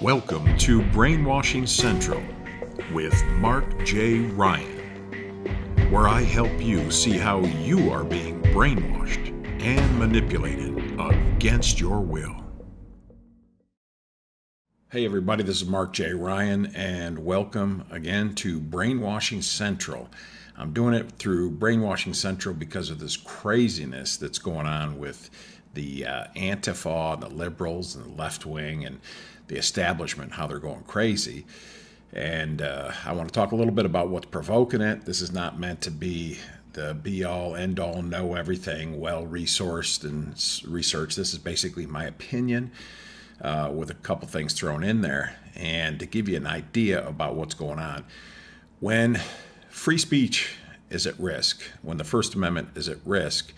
Welcome to Brainwashing Central with Mark J. Ryan, where I help you see how you are being brainwashed and manipulated against your will. Hey everybody, this is Mark J. Ryan, and welcome again to Brainwashing Central. I'm doing it through Brainwashing Central because of this craziness that's going on with the ANTIFA, the liberals, and the left wing, and the establishment, how they're going crazy. And I want to talk a little bit about what's provoking it. This is not meant to be the be-all, end-all, know everything, well-resourced and researched. This is basically my opinion with a couple things thrown in there. And to give you an idea about what's going on, when free speech is at risk, when the First Amendment is at risk,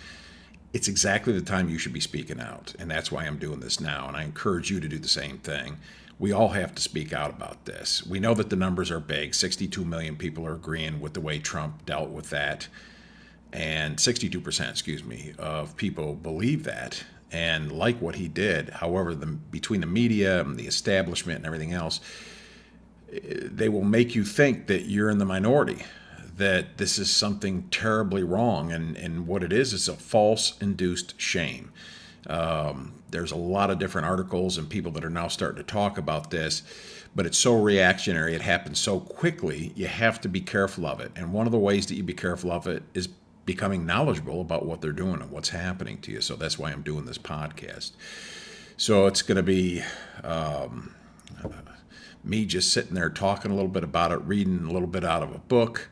it's exactly the time you should be speaking out. And that's why I'm doing this now. And I encourage you to do the same thing. We all have to speak out about this. We know that the numbers are big. 62 million people are agreeing with the way Trump dealt with that. And 62%, of people believe that and like what he did. However, between the media and the establishment and everything else, they will make you think that you're in the minority, that this is something terribly wrong. And what it is a false induced shame. There's a lot of different articles and people that are now starting to talk about this, but it's so reactionary. It happens so quickly. You have to be careful of it. And one of the ways that you be careful of it is becoming knowledgeable about what they're doing and what's happening to you. So that's why I'm doing this podcast. So it's going to be me just sitting there talking a little bit about it, reading a little bit out of a book,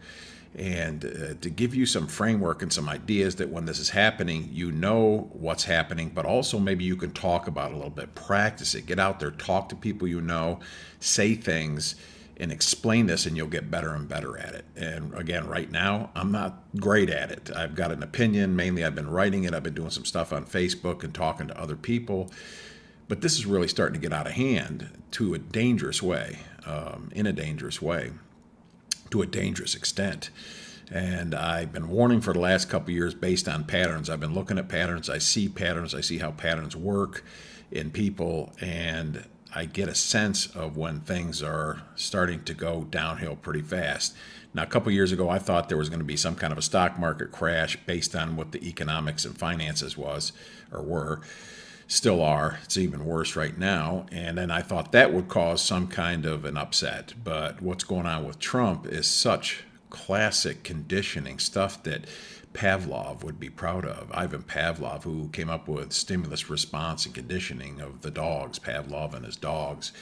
and to give you some framework and some ideas that when this is happening, you know what's happening, but also maybe you can talk about it a little bit, practice it, get out there, talk to people you know, say things, and explain this, and you'll get better and better at it. And again, right now, I'm not great at it. I've got an opinion. Mainly, I've been writing it. I've been doing some stuff on Facebook and talking to other people. But this is really starting to get out of hand to a dangerous way, to a dangerous extent. And I've been warning for the last couple of years based on patterns. I've been looking at patterns. I see patterns. I see how patterns work in people. And I get a sense of when things are starting to go downhill pretty fast. Now, a couple of years ago, I thought there was going to be some kind of a stock market crash based on what the economics and finances were. Still are. It's even worse right now. And then I thought that would cause some kind of an upset. But what's going on with Trump is such classic conditioning stuff that Pavlov would be proud of. Ivan Pavlov, who came up with stimulus response and conditioning of the dogs, Pavlov and his dogs.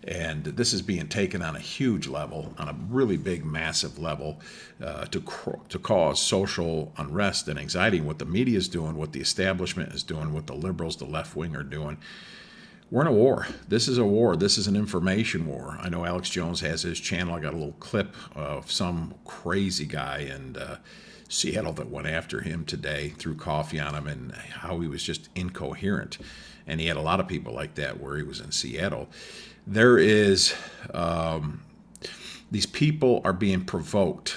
And this is being taken on a huge level, on a really big, massive level, to cause social unrest and anxiety. What the media is doing, what the establishment is doing, what the liberals, the left wing are doing. We're in a war. This is a war. This is an information war. I know Alex Jones has his channel. I got a little clip of some crazy guy in Seattle that went after him today, threw coffee on him, and how he was just incoherent. And he had a lot of people like that where he was in Seattle. There is, these people are being provoked.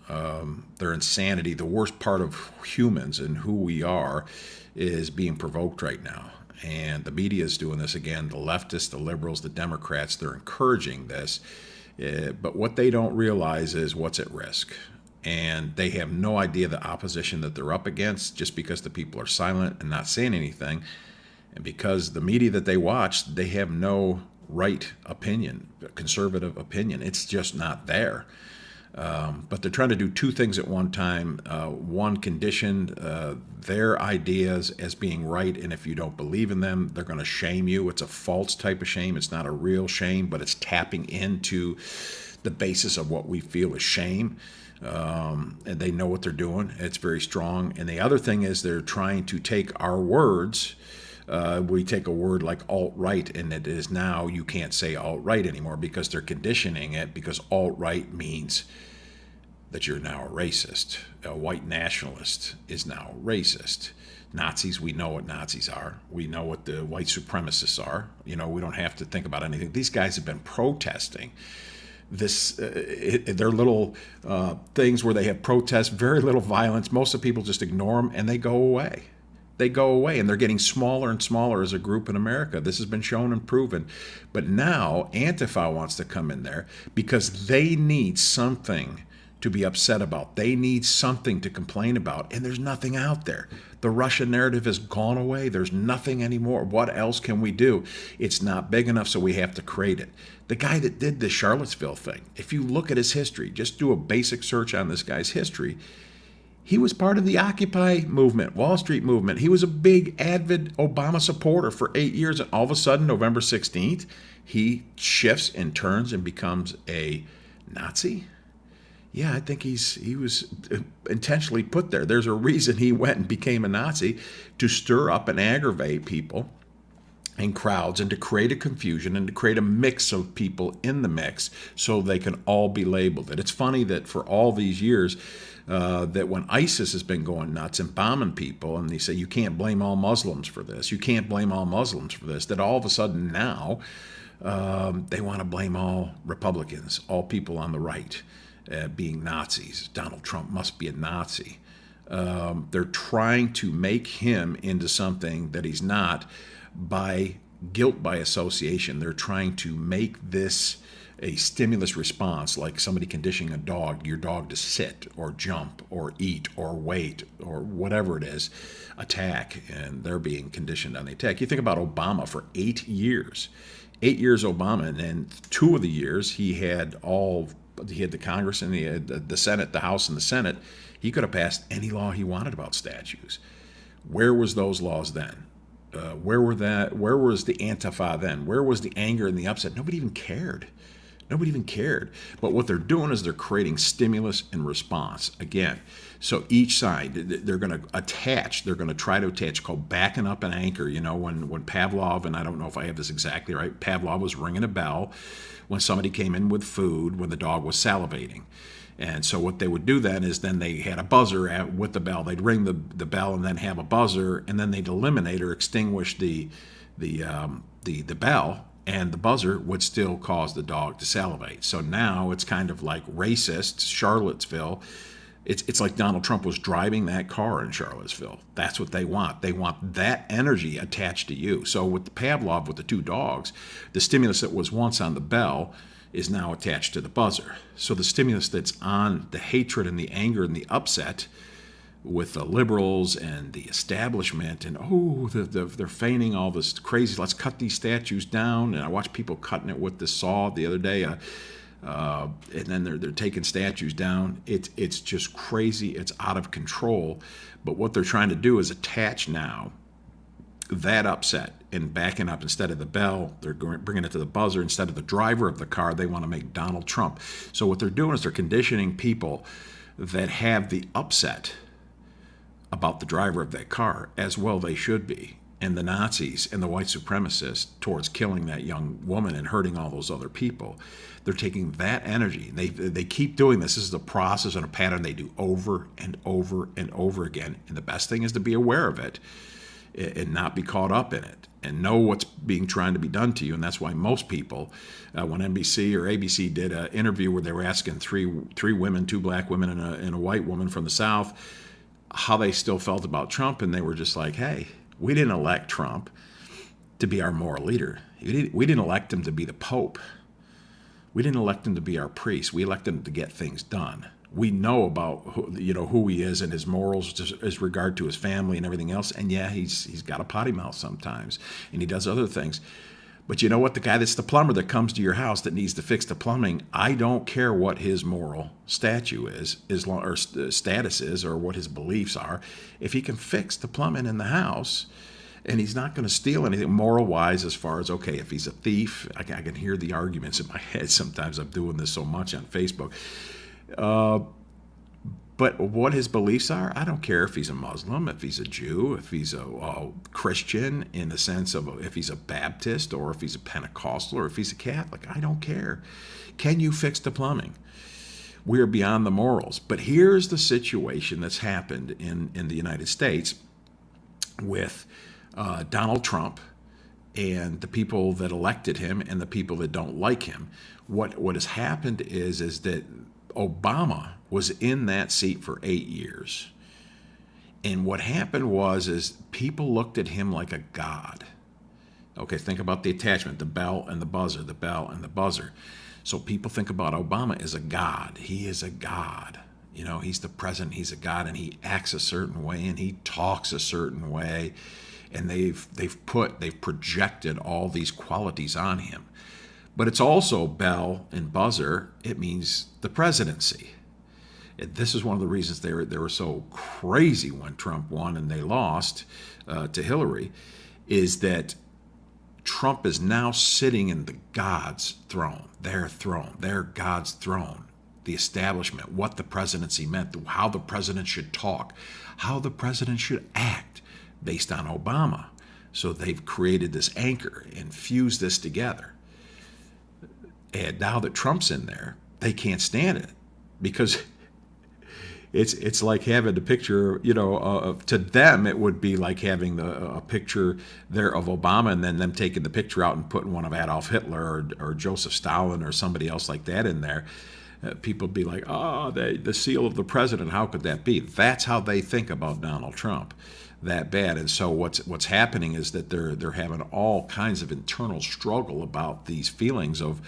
Their insanity, the worst part of humans and who we are, is being provoked right now. And the media is doing this again. The leftists, the liberals, the Democrats, they're encouraging this. But what they don't realize is what's at risk. And they have no idea the opposition that they're up against just because the people are silent and not saying anything. And because the media that they watch, they have no right opinion, conservative opinion. It's just not there. But they're trying to do two things at one time. One, condition their ideas as being right, and if you don't believe in them, they're going to shame you. It's a false type of shame. It's not a real shame, but it's tapping into the basis of what we feel is shame. And they know what they're doing. It's very strong. And the other thing is they're trying to take our words. We take a word like alt-right, and it is now you can't say alt-right anymore because they're conditioning it, because alt-right means that you're now a racist. A white nationalist is now racist. Nazis, we know what Nazis are. We know what the white supremacists are. We don't have to think about anything. These guys have been protesting this, their little things where they have protests, very little violence. Most of the people just ignore them and they go away. they go away, and they're getting smaller and smaller as a group in America. This has been shown and proven. But now Antifa wants to come in there because they need something to be upset about. They need something to complain about, and there's nothing out there. The Russian narrative has gone away. There's nothing anymore. What else can we do? It's not big enough, so we have to create it. The guy that did the Charlottesville thing, if you look at his history, just do a basic search on this guy's history, he was part of the Occupy movement, Wall Street movement. He was a big, avid Obama supporter for 8 years, and all of a sudden, November 16th, he shifts and turns and becomes a Nazi. Yeah, I think he was intentionally put there. There's a reason he went and became a Nazi, to stir up and aggravate people and crowds, and to create a confusion and to create a mix of people in the mix so they can all be labeled. And it's funny that for all these years, that when ISIS has been going nuts and bombing people, and they say you can't blame all Muslims for this, you can't blame all Muslims for this, that all of a sudden now they want to blame all Republicans, all people on the right, being Nazis. Donald Trump must be a Nazi. They're trying to make him into something that he's not by guilt by association. They're trying to make this a stimulus response, like somebody conditioning your dog to sit or jump or eat or wait or whatever it is, attack, and they're being conditioned on the attack. You think about Obama for 8 years. 8 years Obama, and then 2 of the years he had the Congress and he had the Senate, the House and the Senate. He could have passed any law he wanted about statues. Where was those laws then? Where was the Antifa then? Where was the anger and the upset? Nobody even cared. Nobody even cared. But what they're doing is they're creating stimulus and response again. So each side, they're going to try to attach, called backing up an anchor. You know, when Pavlov, and I don't know if I have this exactly right, Pavlov was ringing a bell when somebody came in with food, when the dog was salivating. And so what they would do then is they had a buzzer with the bell. They'd ring the bell and then have a buzzer, and then they'd eliminate or extinguish the bell, and the buzzer would still cause the dog to salivate. So now it's kind of like racist Charlottesville. It's like Donald Trump was driving that car in Charlottesville. That's what they want. They want that energy attached to you. So with the Pavlov, with the 2 dogs, the stimulus that was once on the bell is now attached to the buzzer. So the stimulus that's on the hatred and the anger and the upset with the liberals and the establishment, and they're feigning all this crazy, let's cut these statues down. And I watched people cutting it with the saw the other day, and then they're taking statues down. It's just crazy. It's out of control. But what they're trying to do is attach now that upset and backing up. Instead of the bell, they're bringing it to the buzzer. Instead of the driver of the car, they want to make Donald Trump. So what they're doing is they're conditioning people that have the upset about the driver of that car, as well they should be, and the Nazis and the white supremacists, towards killing that young woman and hurting all those other people. They're taking that energy. They keep doing this. This is a process and a pattern they do over and over and over again. And the best thing is to be aware of it and not be caught up in it, and know what's trying to be done to you. And that's why most people, when NBC or ABC did an interview where they were asking three women, 2 black women and a white woman from the South, how they still felt about Trump, and they were just like, hey, we didn't elect Trump to be our moral leader. We didn't elect him to be the Pope. We didn't elect him to be our priest. We elected him to get things done. We know about who he is and his morals, just as regard to his family and everything else. And yeah, he's got a potty mouth sometimes, and he does other things. But you know what? The guy that's the plumber that comes to your house that needs to fix the plumbing, I don't care what his moral status is, or what his beliefs are. If he can fix the plumbing in the house, and he's not going to steal anything moral-wise, as far as, okay, if he's a thief, I can hear the arguments in my head. Sometimes I'm doing this so much on Facebook. But what his beliefs are, I don't care if he's a Muslim, if he's a Jew, if he's a Christian, in the sense of if he's a Baptist, or if he's a Pentecostal, or if he's a Catholic. I don't care. Can you fix the plumbing? We're beyond the morals. But here's the situation that's happened in the United States with Donald Trump and the people that elected him and the people that don't like him. What has happened is that Obama was in that seat for 8 years, And what happened is people looked at him like a god. Okay, think about the attachment, the bell and the buzzer, the bell and the buzzer. So people think about Obama as a god. He is a god. You know, he's the president, he's a god, and he acts a certain way and he talks a certain way. And they've projected all these qualities on him. But it's also bell and buzzer. It means the presidency. And this is one of the reasons they were so crazy when Trump won and they lost to Hillary, is that Trump is now sitting in the God's throne, their God's throne, the establishment, what the presidency meant, how the president should talk, how the president should act based on Obama. So they've created this anchor and fused this together. And now that Trump's in there, they can't stand it because it's like having a picture, you know, to them it would be like having a picture there of Obama and then them taking the picture out and putting one of Adolf Hitler or Joseph Stalin or somebody else like that in there. People would be like, oh, the seal of the president, how could that be? That's how they think about Donald Trump, that bad. And so what's happening is that they're having all kinds of internal struggle about these feelings of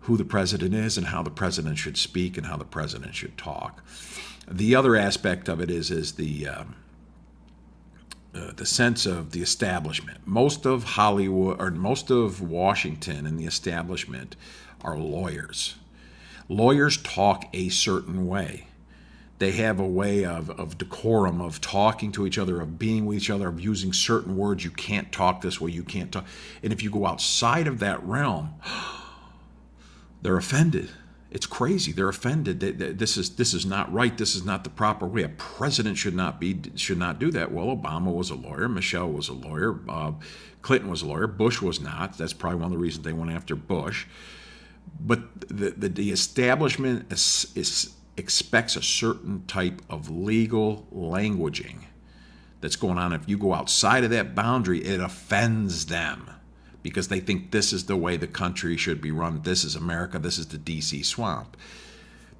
who the president is and how the president should speak and how the president should talk. The other aspect of it is the sense of the establishment. Most of Hollywood or most of Washington and the establishment are lawyers. Lawyers talk a certain way. They have a way of decorum, of talking to each other, of being with each other, of using certain words. You can't talk this way, you can't talk. And if you go outside of that realm, they're offended. It's crazy. They're offended. This is not right. This is not the proper way. A president should not do that. Well, Obama was a lawyer. Michelle was a lawyer. Clinton was a lawyer. Bush was not. That's probably one of the reasons they went after Bush. But the establishment expects a certain type of legal languaging that's going on. If you go outside of that boundary, it offends them, because they think this is the way the country should be run. This is America. This is the D.C. swamp.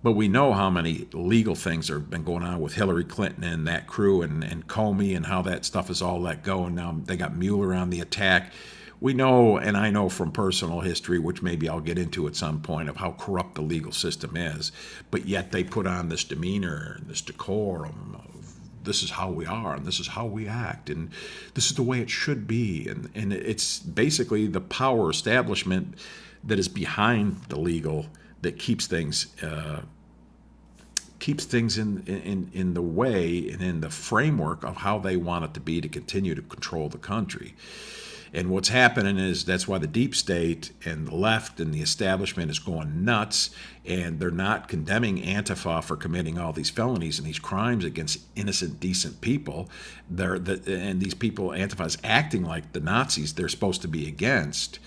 But we know how many legal things have been going on with Hillary Clinton and that crew and Comey and how that stuff is all let go. And now they got Mueller on the attack. We know, and I know from personal history, which maybe I'll get into at some point, of how corrupt the legal system is. But yet they put on this demeanor, this decorum of this is how we are, and this is how we act, and this is the way it should be. And it's basically the power establishment that is behind the legal that keeps things in the way and in the framework of how they want it to be to continue to control the country. And what's happening is that's why the deep state and the left and the establishment is going nuts, and they're not condemning ANTIFA for committing all these felonies and these crimes against innocent, decent people. And these people, ANTIFA is acting like the Nazis they're supposed to be against,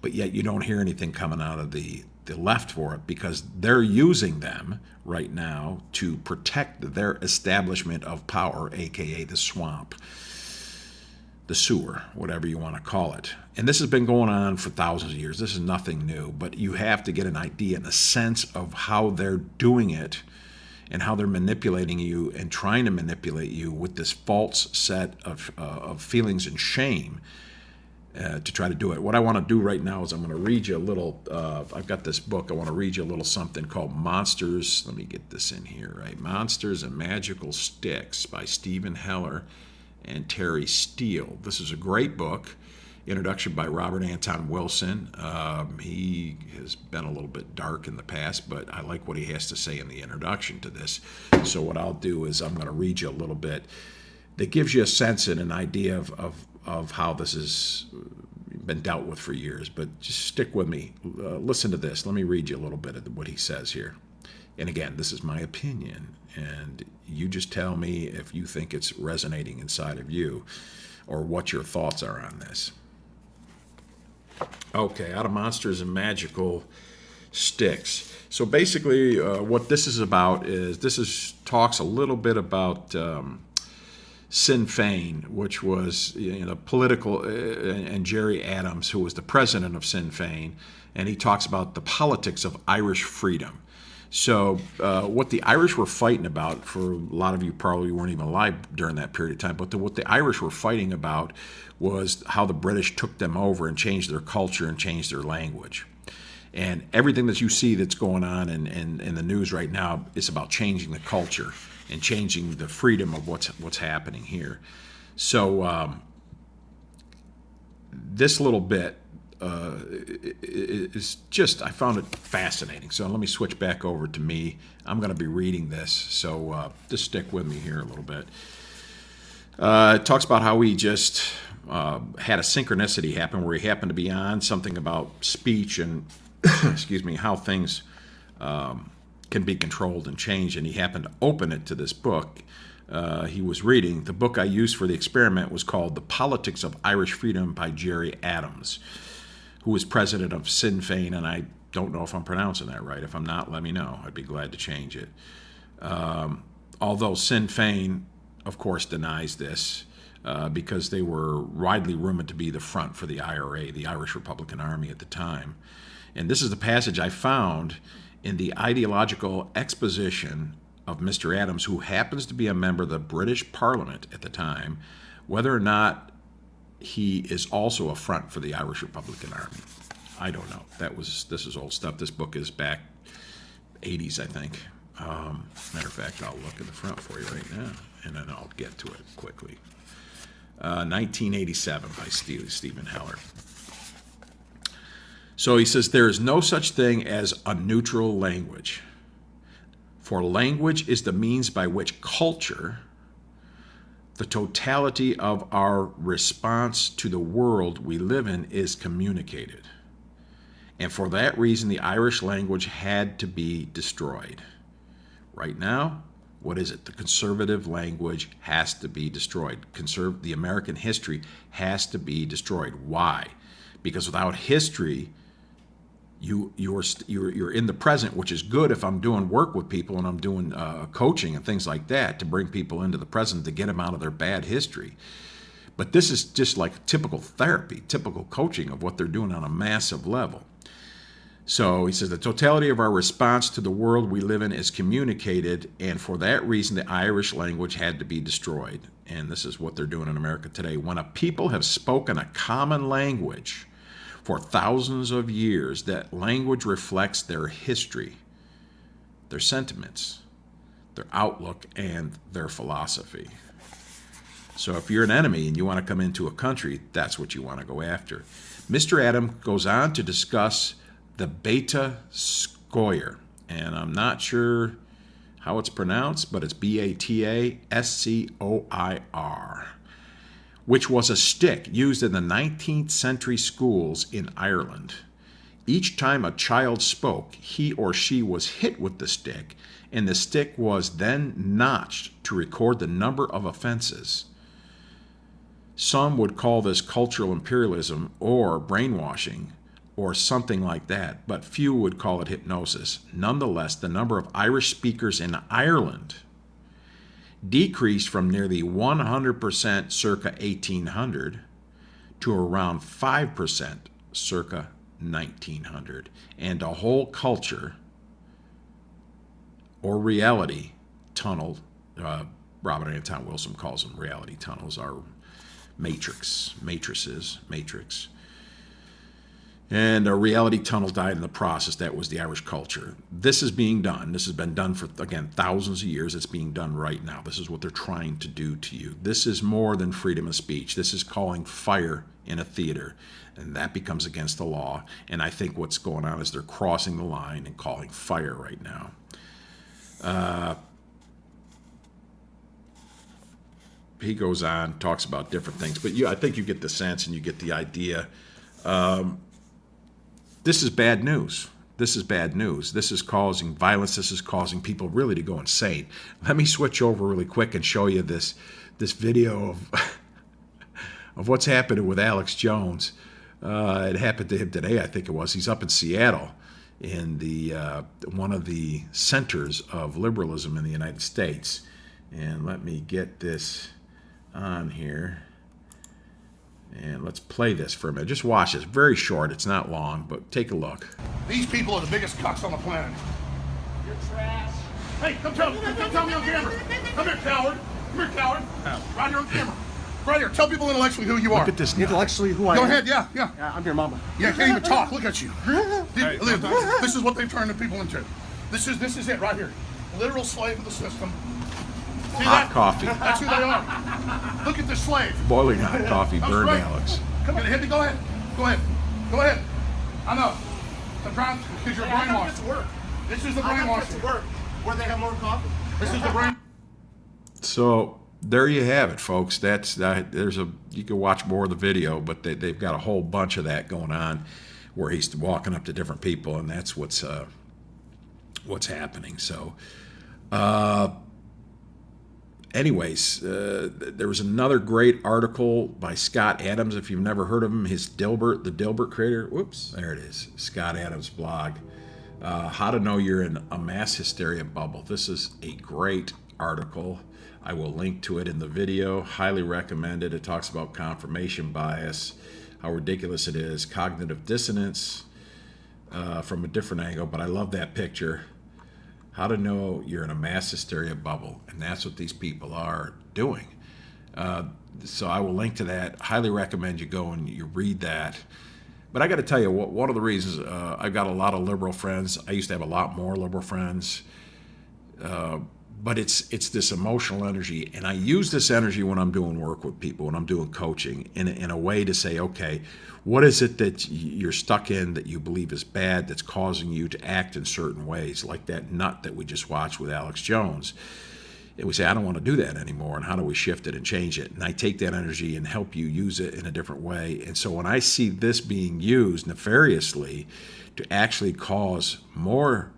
but yet you don't hear anything coming out of the left for it, because they're using them right now to protect their establishment of power, aka the swamp, the sewer, whatever you want to call it. And this has been going on for thousands of years. This is nothing new, but you have to get an idea and a sense of how they're doing it and how they're manipulating you and trying to manipulate you with this false set of feelings and shame to try to do it. What I want to do right now is I'm going to read you a little, I've got this book, I want to read you a little something called Monsters, let me get this in here, right? Monsters and Magical Sticks by Stephen Heller and Terry Steele. This is a great book. Introduction by Robert Anton Wilson. He has been a little bit dark in the past, but I like what he has to say in the introduction to this. So what I'll do is I'm going to read you a little bit that gives you a sense and an idea of how this has been dealt with for years. But just stick with me. Listen to this. Let me read you a little bit of what he says here. And again, this is my opinion, and you just tell me if you think it's resonating inside of you or what your thoughts are on this. Okay, out of Monsters and Magical Sticks. So basically what this is about is talks a little bit about Sinn Féin, which was political, and Jerry Adams, who was the president of Sinn Féin, and he talks about the politics of Irish freedom. So what the Irish were fighting about, for a lot of you probably weren't even alive during that period of time, but what the Irish were fighting about was how the British took them over and changed their culture and changed their language. And everything that you see that's going on in the news right now is about changing the culture and changing the freedom of what's happening here. So this little bit is just, I found it fascinating. So let me switch back over to me. I'm going to be reading this, so just stick with me here a little bit. It talks about how we just had a synchronicity happen where he happened to be on something about speech and excuse me, how things can be controlled and changed, and he happened to open it to this book he was reading. The book I used for the experiment was called The Politics of Irish Freedom by Gerry Adams, who was president of Sinn Féin, and I don't know if I'm pronouncing that right. If I'm not, let me know. I'd be glad to change it. Although Sinn Féin, of course, denies this because they were widely rumored to be the front for the IRA, the Irish Republican Army at the time. And this is the passage I found in the ideological exposition of Mr. Adams, who happens to be a member of the British Parliament at the time, whether or not he is also a front for the Irish Republican Army. I don't know. This is old stuff. This book is back 80s, I think. Matter of fact, I'll look at the front for you right now, and then I'll get to it quickly. 1987 by Stephen Heller. So he says, there is no such thing as a neutral language, for language is the means by which culture, the totality of our response to the world we live in, is communicated. And for that reason, the Irish language had to be destroyed. Right now, what is it? The conservative language has to be destroyed. The American history has to be destroyed. Why? Because without history, you're in the present, which is good if I'm doing work with people and I'm doing coaching and things like that to bring people into the present to get them out of their bad history. But this is just like typical therapy, typical coaching of what they're doing on a massive level. So he says the totality of our response to the world we live in is communicated, and for that reason the Irish language had to be destroyed. And this is what they're doing in America today. When a people have spoken a common language for thousands of years, that language reflects their history, their sentiments, their outlook, and their philosophy. So if you're an enemy and you want to come into a country, that's what you want to go after. Mr. Adams goes on to discuss the Beta Scoir, and I'm not sure how it's pronounced, but it's Batascoir, which was a stick used in the 19th century schools in Ireland. Each time a child spoke, he or she was hit with the stick, and the stick was then notched to record the number of offenses. Some would call this cultural imperialism or brainwashing or something like that, but few would call it hypnosis. Nonetheless, the number of Irish speakers in Ireland decreased from nearly 100% circa 1800 to around 5% circa 1900, and a whole culture or reality tunnel, Robert Anton Wilson calls them reality tunnels, are matrices. And a reality tunnel died in the process. That was the Irish culture. This is being done. This has been done for, again, thousands of years. It's being done right now. This is what they're trying to do to you. This is more than freedom of speech. This is calling fire in a theater, and that becomes against the law. And I think what's going on is they're crossing the line and calling fire right now. He goes on, talks about different things, but I think you get the sense and you get the idea. This is bad news. This is bad news. This is causing violence. This is causing people really to go insane. Let me switch over really quick and show you this video of what's happening with Alex Jones. It happened to him today, I think it was. He's up in Seattle in one of the centers of liberalism in the United States. And let me get this on here. And let's play this for a minute. Just watch this. Very short. It's not long, but take a look. These people are the biggest cucks on the planet. You're trash. Hey, come tell me on camera. Come here, coward. Come here, coward. Right here on camera. Right here. Tell people intellectually who you are. Look at this. Intellectually who I am? Go ahead, yeah. I'm your mama. Yeah, can't even talk. Look at you. This is what they've turned the people into. This is it right here. Literal slave of the system. See Hot that? coffee. That's who they are. Look at this slave. Boiling hot coffee That was burned great. Alex. Come on, hit me. Go ahead. Go ahead. I know. I'm trying because you're brainwashed. It's work. This is the I gotta get brainwashing. to work where they have more coffee. This is the brain. So there you have it, folks. You can watch more of the video, but they've got a whole bunch of that going on, where he's walking up to different people, and that's what's happening. So, anyways, there was another great article by Scott Adams. If you've never heard of him, his Dilbert, the Dilbert creator. Whoops, there it is. Scott Adams blog. How to know you're in a mass hysteria bubble. This is a great article. I will link to it in the video. Highly recommend it. It talks about confirmation bias, how ridiculous it is, cognitive dissonance from a different angle. But I love that picture. How to know you're in a mass hysteria bubble. And that's what these people are doing. So I will link to that. Highly recommend you go and you read that. But I got to tell you, one of the reasons I've got a lot of liberal friends. I used to have a lot more liberal friends. But it's this emotional energy, and I use this energy when I'm doing work with people, when I'm doing coaching, in a way to say, okay, what is it that you're stuck in that you believe is bad that's causing you to act in certain ways, like that nut that we just watched with Alex Jones. And we say, I don't want to do that anymore, and how do we shift it and change it? And I take that energy and help you use it in a different way. And so when I see this being used nefariously to actually cause more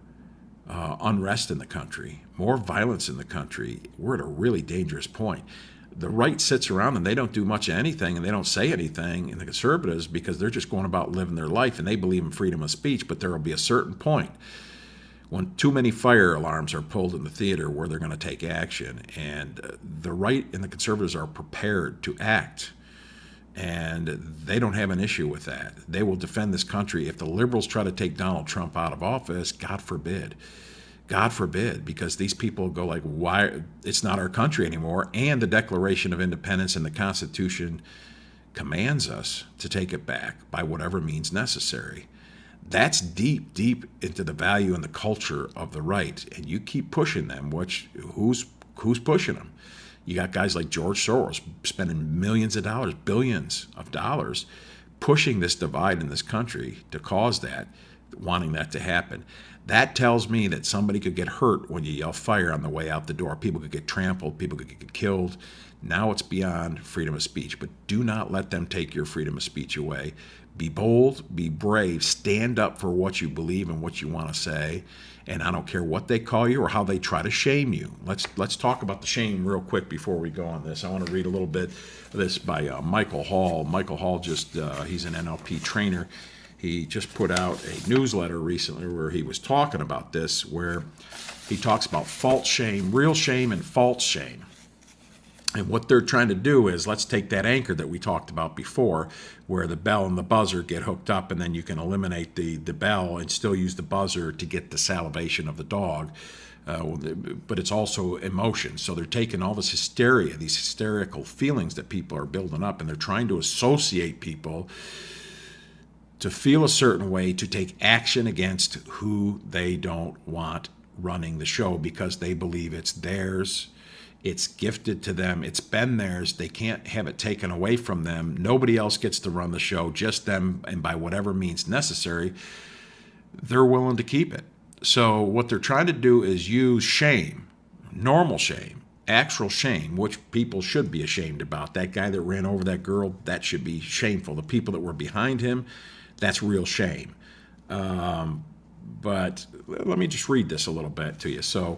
unrest in the country, more violence in the country, we're at a really dangerous point. The right sits around and they don't do much of anything, and they don't say anything, and the conservatives, because they're just going about living their life, and they believe in freedom of speech. But there will be a certain point when too many fire alarms are pulled in the theater where they're going to take action, and the right and the conservatives are prepared to act. And they don't have an issue with that. They will defend this country. If the liberals try to take Donald Trump out of office, God forbid, because these people go like, why? It's not our country anymore. And the Declaration of Independence and the Constitution commands us to take it back by whatever means necessary. That's deep, deep into the value and the culture of the right. And you keep pushing them, who's pushing them? You got guys like George Soros spending millions of dollars, billions of dollars, pushing this divide in this country to cause that, wanting that to happen. That tells me that somebody could get hurt when you yell fire on the way out the door. People could get trampled. People could get killed. Now it's beyond freedom of speech. But do not let them take your freedom of speech away. Be bold, be brave, stand up for what you believe and what you want to say. And I don't care what they call you or how they try to shame you. Let's talk about the shame real quick before we go on this. I want to read a little bit of this by Michael Hall. Michael Hall he's an NLP trainer. He just put out a newsletter recently where he was talking about this, where he talks about false shame, real shame, and false shame. And what they're trying to do is, let's take that anchor that we talked about before, where the bell and the buzzer get hooked up, and then you can eliminate the bell and still use the buzzer to get the salivation of the dog. But it's also emotion. So they're taking all this hysteria, these hysterical feelings that people are building up, and they're trying to associate people to feel a certain way, to take action against who they don't want running the show, because they believe it's theirs. It's gifted to them. It's been theirs. They can't have it taken away from them. Nobody else gets to run the show, just them, and by whatever means necessary, they're willing to keep it. So what they're trying to do is use shame, normal shame, actual shame, which people should be ashamed about. That guy that ran over that girl, that should be shameful. The people that were behind him, that's real shame. But let me just read this a little bit to you. So,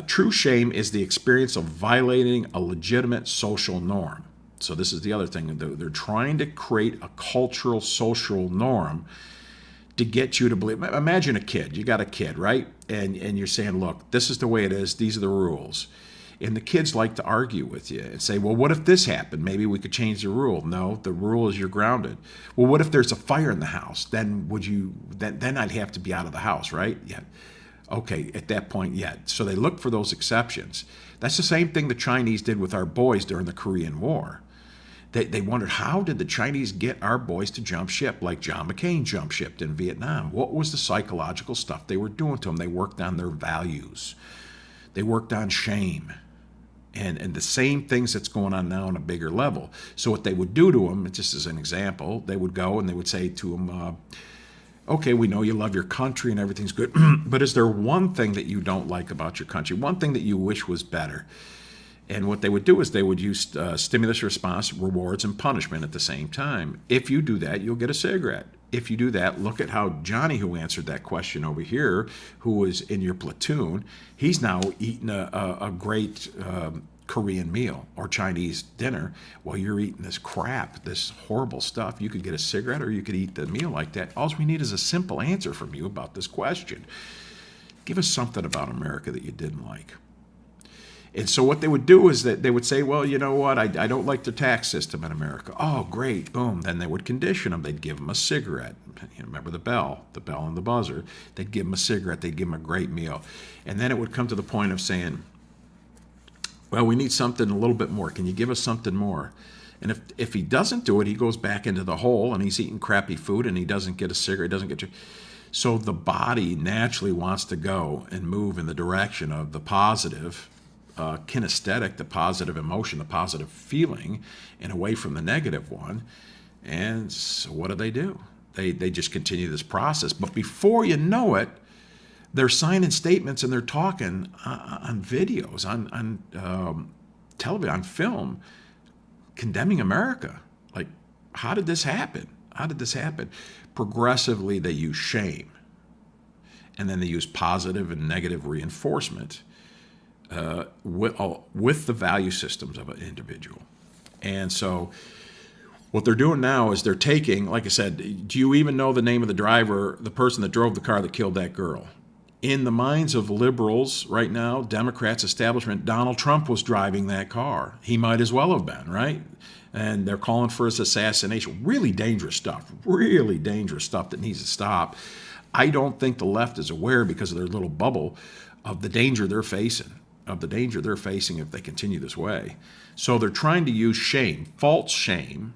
true shame is the experience of violating a legitimate social norm. So this is the other thing. They're trying to create a cultural, social norm to get you to believe. Imagine a kid. You got a kid, right? And you're saying, look, this is the way it is. These are the rules. And the kids like to argue with you and say, well, what if this happened? Maybe we could change the rule. No, the rule is you're grounded. Well, what if there's a fire in the house? Then I'd have to be out of the house, right? Yeah. Okay, at that point, yeah. So they look for those exceptions. That's the same thing the Chinese did with our boys during the Korean War. They wondered, how did the Chinese get our boys to jump ship like John McCain jump shipped in Vietnam? What was the psychological stuff they were doing to them? They worked on their values. They worked on shame. And the same things that's going on now on a bigger level. So what they would do to them, just as an example, they would go and they would say to them, okay, we know you love your country and everything's good, but is there one thing that you don't like about your country? One thing that you wish was better? And what they would do is they would use stimulus response, rewards, and punishment at the same time. If you do that, you'll get a cigarette. If you do that, look at how Johnny, who answered that question over here, who was in your platoon, he's now eating a great Korean meal or Chinese dinner while you're eating this crap, this horrible stuff. You could get a cigarette or you could eat the meal like that. All we need is a simple answer from you about this question. Give us something about America that you didn't like. And so what they would do is that they would say, well, you know what, I don't like the tax system in America. Oh, great, boom. Then they would condition them. They'd give them a cigarette. Remember the bell and the buzzer. They'd give them a cigarette. They'd give them a great meal. And then it would come to the point of saying, well, we need something a little bit more. Can you give us something more? And if he doesn't do it, he goes back into the hole and he's eating crappy food and he doesn't get a cigarette, doesn't get you. So the body naturally wants to go and move in the direction of the positive kinesthetic, the positive emotion, the positive feeling, and away from the negative one. And so what do? They just continue this process. But before you know it, they're signing statements and they're talking on videos, on television, on film, condemning America. Like, how did this happen? How did this happen? Progressively, they use shame. And then they use positive and negative reinforcement with the value systems of an individual. And so what they're doing now is they're taking, like I said, do you even know the name of the driver, the person that drove the car that killed that girl? In the minds of liberals right now, Democrats, establishment, Donald Trump was driving that car. He might as well have been, right? And they're calling for his assassination. Really dangerous stuff that needs to stop. I don't think the left is aware, because of their little bubble, of the danger they're facing. If they continue this way. So they're trying to use shame, false shame,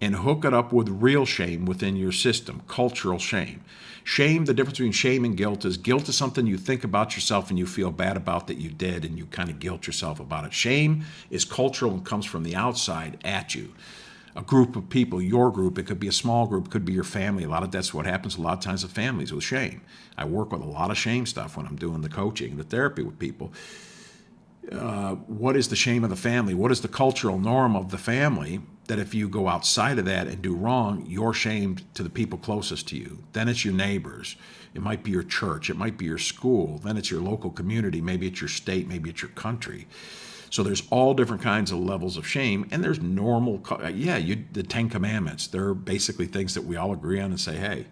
and hook it up with real shame within your system, cultural shame. Shame, the difference between shame and guilt is something you think about yourself and you feel bad about that you did, and you kind of guilt yourself about it. Shame is cultural and comes from the outside at you. A group of people, your group, it could be a small group, it could be your family. A lot of that's what happens a lot of times with families, with shame. I work with a lot of shame stuff when I'm doing the coaching, the therapy with people. What is the shame of the family? What is the cultural norm of the family that if you go outside of that and do wrong, you're shamed to the people closest to you? Then it's your neighbors. It might be your church. It might be your school. Then it's your local community. Maybe it's your state. Maybe it's your country. So there's all different kinds of levels of shame, and there's normal, the 10 Commandments. They're basically things that we all agree on and say, hey,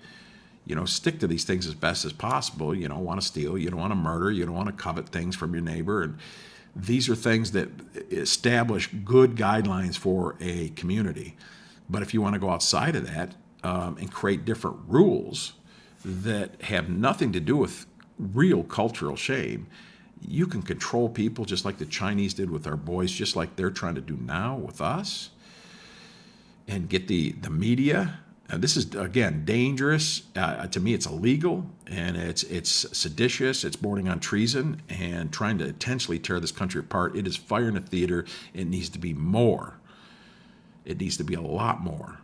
stick to these things as best as possible. You don't want to steal. You don't want to murder. You don't want to covet things from your neighbor. And these are things that establish good guidelines for a community. But if you want to go outside of that and create different rules that have nothing to do with real cultural shame, you can control people just like the Chinese did with our boys, just like they're trying to do now with us, and get the media. This is, again, dangerous. To me, it's illegal, and it's seditious. It's bordering on treason and trying to intentionally tear this country apart. It is fire in the theater. It needs to be more. It needs to be a lot more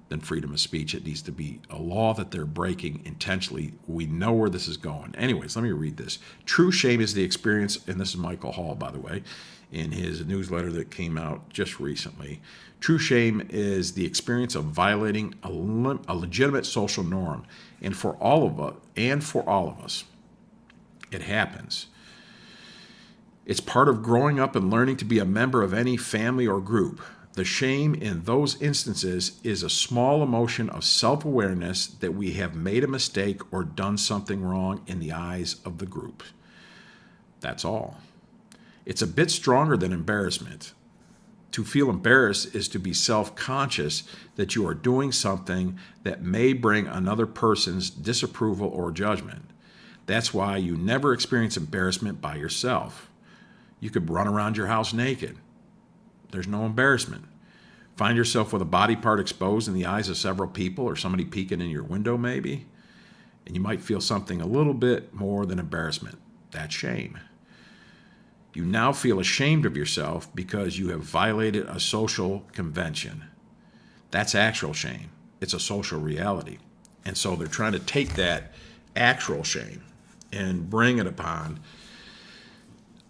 than freedom of speech. It needs to be a law that they're breaking intentionally. We know where this is going. Anyways, let me read this. True shame is the experience, and this is Michael Hall, by the way, in his newsletter that came out just recently. True shame is the experience of violating a legitimate social norm, and for all of us, it happens. It's part of growing up and learning to be a member of any family or group. The shame in those instances is a small emotion of self-awareness that we have made a mistake or done something wrong in the eyes of the group. That's all. It's a bit stronger than embarrassment. To feel embarrassed is to be self-conscious that you are doing something that may bring another person's disapproval or judgment. That's why you never experience embarrassment by yourself. You could run around your house naked. There's no embarrassment. Find yourself with a body part exposed in the eyes of several people or somebody peeking in your window maybe, and you might feel something a little bit more than embarrassment. That's shame. You now feel ashamed of yourself because you have violated a social convention. That's actual shame. It's a social reality. And so they're trying to take that actual shame and bring it upon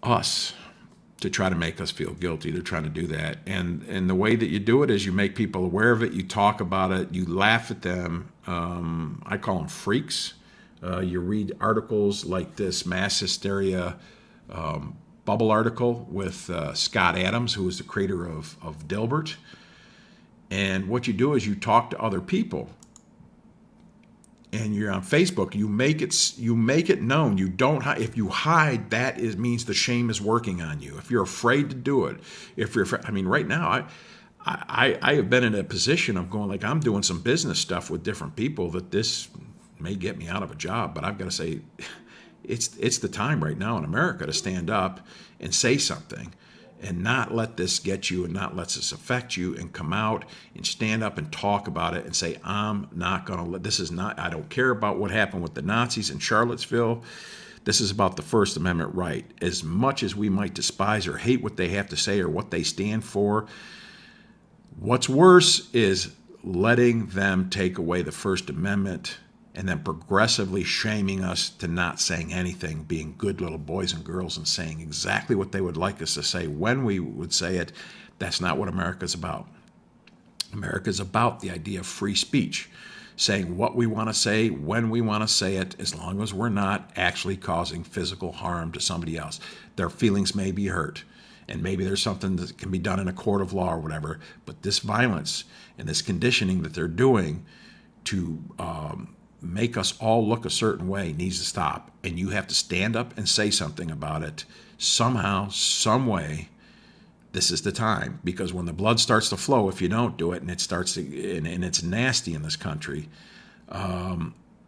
us to try to make us feel guilty. They're trying to do that. And the way that you do it is you make people aware of it, you talk about it, you laugh at them. I call them freaks. You read articles like this mass hysteria bubble article with Scott Adams, who is the creator of Dilbert. And what you do is you talk to other people. And you're on Facebook, you make it known. You don't hide. If you hide, that means the shame is working on you. If you're afraid to do it, right now, I have been in a position of going like I'm doing some business stuff with different people that this may get me out of a job, but I've got to say, it's the time right now in America to stand up and say something. And not let this get you and not let this affect you, and come out and stand up and talk about it and say, I'm not going to let, this is not, I don't care about what happened with the Nazis in Charlottesville. This is about the First Amendment right. As much as we might despise or hate what they have to say or what they stand for, what's worse is letting them take away the First Amendment and then progressively shaming us to not saying anything, being good little boys and girls and saying exactly what they would like us to say when we would say it. That's not what America's about. America's about the idea of free speech, saying what we want to say, when we want to say it, as long as we're not actually causing physical harm to somebody else. Their feelings may be hurt, and maybe there's something that can be done in a court of law or whatever, but this violence and this conditioning that they're doing to make us all look a certain way needs to stop. And you have to stand up and say something about it somehow, some way. This is the time, because when the blood starts to flow, if you don't do it, and it starts to, and it's nasty in this country,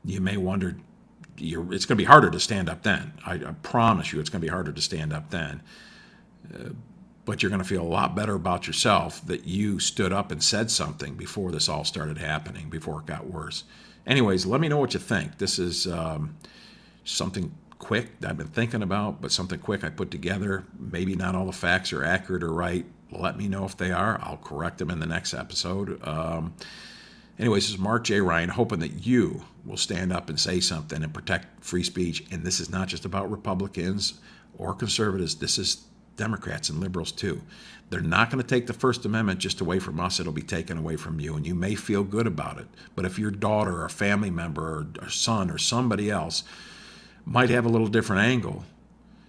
you may wonder, it's going to be harder to stand up then. I promise you, it's going to be harder to stand up then. But you're going to feel a lot better about yourself that you stood up and said something before this all started happening, before it got worse. Anyways, let me know what you think. This is something quick that I've been thinking about, but something quick I put together. Maybe not all the facts are accurate or right. Let me know if they are. I'll correct them in the next episode. Anyways, this is Mark J. Ryan, hoping that you will stand up and say something and protect free speech. And this is not just about Republicans or conservatives. This is Democrats and liberals too. They're not going to take the First Amendment just away from us. It'll be taken away from you, and you may feel good about it. But if your daughter or a family member or son or somebody else might have a little different angle,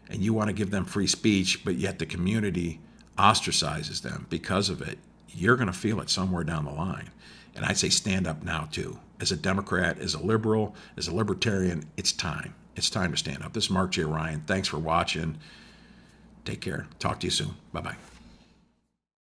and you want to give them free speech, but yet the community ostracizes them because of it, you're going to feel it somewhere down the line. And I'd say stand up now too. As a Democrat, as a liberal, as a libertarian, it's time. It's time to stand up. This is Mark J. Ryan. Thanks for watching. Take care. Talk to you soon. Bye-bye.